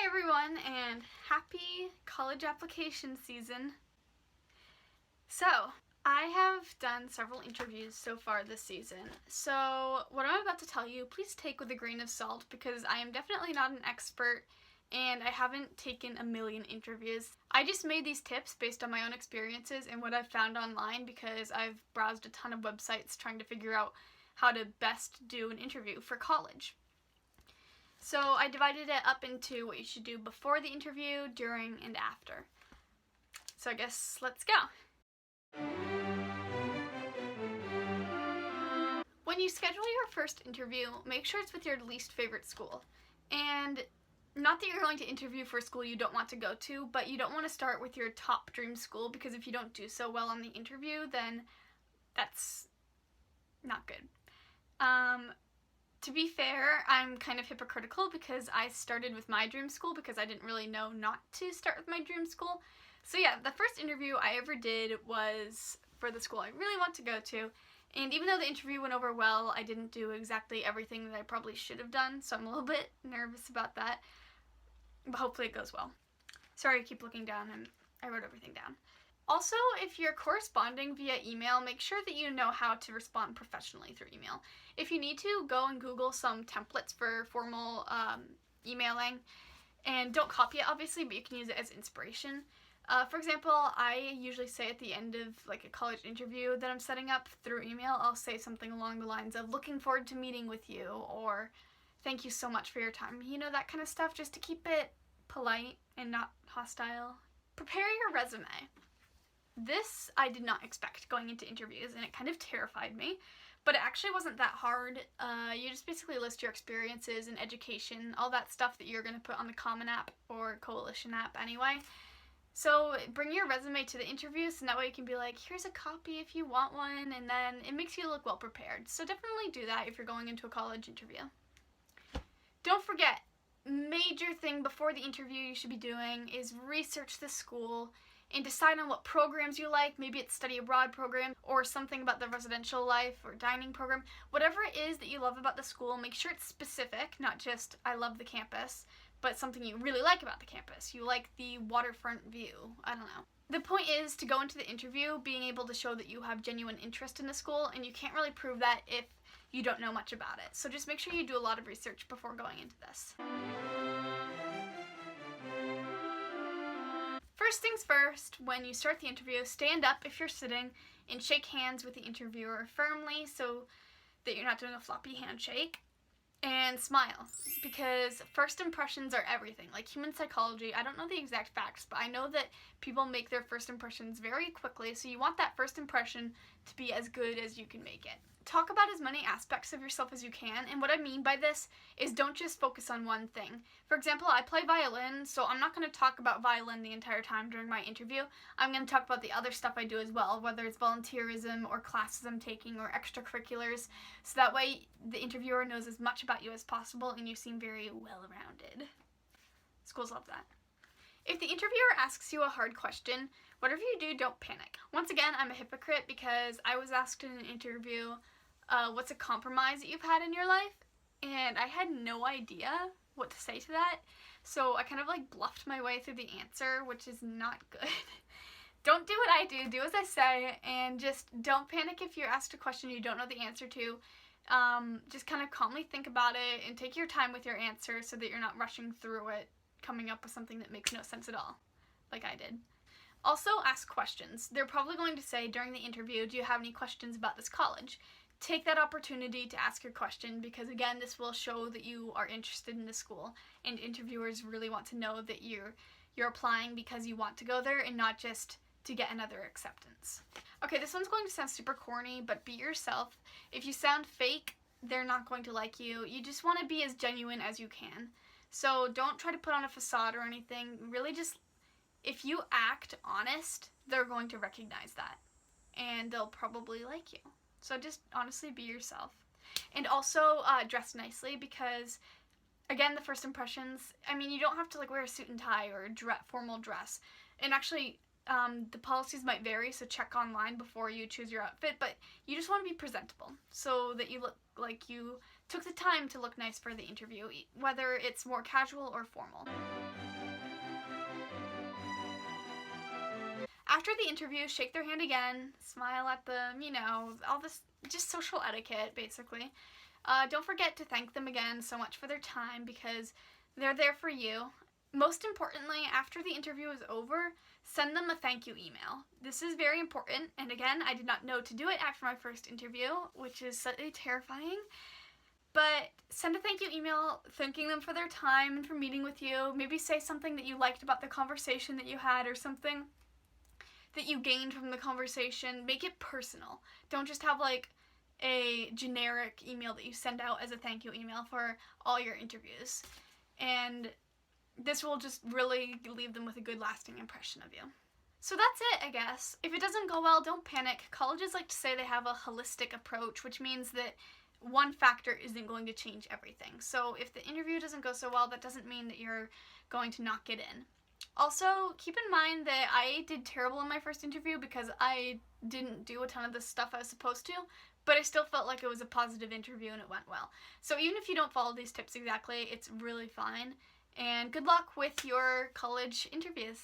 everyone, and happy college application season. So, I have done several interviews so far this season. So, what I'm about to tell you, please take with a grain of salt because I am definitely not an expert and I haven't taken a million interviews. I just made these tips based on my own experiences and what I've found online because I've browsed a ton of websites trying to figure out how to best do an interview for college. So I divided it up into what you should do before the interview, during, and after. So I guess let's go. When you schedule your first interview, make sure it's with your least favorite school. And not that you're going to interview for a school you don't want to go to, but you don't want to start with your top dream school because if you don't do so well on the interview, then that's not good. To be fair, I'm kind of hypocritical because I started with my dream school because I didn't really know not to start with my dream school. So yeah, the first interview I ever did was for the school I really want to go to. And even though the interview went over well, I didn't do exactly everything that I probably should have done. So I'm a little bit nervous about that. But hopefully it goes well. Sorry, I keep looking down and I wrote everything down. Also, if you're corresponding via email, make sure that you know how to respond professionally through email. If you need to, go and Google some templates for formal emailing. And don't copy it, obviously, but you can use it as inspiration. For example, I usually say at the end of like a college interview that I'm setting up through email, I'll say something along the lines of, looking forward to meeting with you, or thank you so much for your time. You know, that kind of stuff, just to keep it polite and not hostile. Prepare your resume. This I did not expect going into interviews, and it kind of terrified me, but it actually wasn't that hard. You just basically list your experiences and education, all that stuff that you're going to put on the Common App or Coalition app anyway. So bring your resume to the interview, so that way you can be like, here's a copy if you want one, and then it makes you look well prepared. So definitely do that if you're going into a college interview. Don't forget, major thing before the interview you should be doing is research the school and decide on what programs you like. Maybe it's study abroad program or something about the residential life or dining program. Whatever it is that you love about the school, make sure it's specific, not just I love the campus, but something you really like about the campus. You like the waterfront view. I don't know. The point is to go into the interview being able to show that you have genuine interest in the school, and you can't really prove that if you don't know much about it. So just make sure you do a lot of research before going into this. First things first, when you start the interview, stand up if you're sitting and shake hands with the interviewer firmly so that you're not doing a floppy handshake, and smile, because first impressions are everything. Like human psychology, I don't know the exact facts, but I know that people make their first impressions very quickly, so you want that first impression to be as good as you can make it. Talk about as many aspects of yourself as you can, and what I mean by this is don't just focus on one thing. For example, I play violin, so I'm not going to talk about violin the entire time during my interview. I'm going to talk about the other stuff I do as well, whether it's volunteerism or classes I'm taking or extracurriculars, so that way the interviewer knows as much about you as possible and you seem very well-rounded. Schools love that. If the interviewer asks you a hard question, whatever you do, don't panic. Once again, I'm a hypocrite because I was asked in an interview, what's a compromise that you've had in your life? And I had no idea what to say to that. So I kind of like bluffed my way through the answer, which is not good. Don't do what I do as I say, and just don't panic if you're asked a question you don't know the answer to. Just kind of calmly think about it and take your time with your answer so that you're not rushing through it, coming up with something that makes no sense at all, like I did. Also, ask questions. They're probably going to say during the interview, do you have any questions about this college? Take that opportunity to ask your question because, again, this will show that you are interested in the school, and interviewers really want to know that you're applying because you want to go there and not just to get another acceptance. Okay, this one's going to sound super corny, but be yourself. If you sound fake, they're not going to like you. You just want to be as genuine as you can. So don't try to put on a facade or anything. Really just, if you act honest, they're going to recognize that. And they'll probably like you. So just honestly be yourself. And also dress nicely because, again, the first impressions, I mean, you don't have to like wear a suit and tie or a formal dress. And actually, the policies might vary, so check online before you choose your outfit, but you just want to be presentable so that you look like you took the time to look nice for the interview, whether it's more casual or formal. After the interview, shake their hand again, smile at them, all this, just social etiquette, basically. Don't forget to thank them again so much for their time, because they're there for you. Most importantly, after the interview is over, send them a thank you email. This is very important, and again, I did not know to do it after my first interview, which is slightly terrifying. But send a thank you email thanking them for their time and for meeting with you. Maybe say something that you liked about the conversation that you had, or something that you gained from the conversation. Make it personal. Don't just have like a generic email that you send out as a thank you email for all your interviews. And this will just really leave them with a good lasting impression of you. So that's it, I guess. If it doesn't go well, don't panic. Colleges like to say they have a holistic approach, which means that one factor isn't going to change everything. So if the interview doesn't go so well, that doesn't mean that you're going to not get in. Also, keep in mind that I did terrible in my first interview because I didn't do a ton of the stuff I was supposed to, but I still felt like it was a positive interview and it went well. So even if you don't follow these tips exactly, it's really fine. And good luck with your college interviews.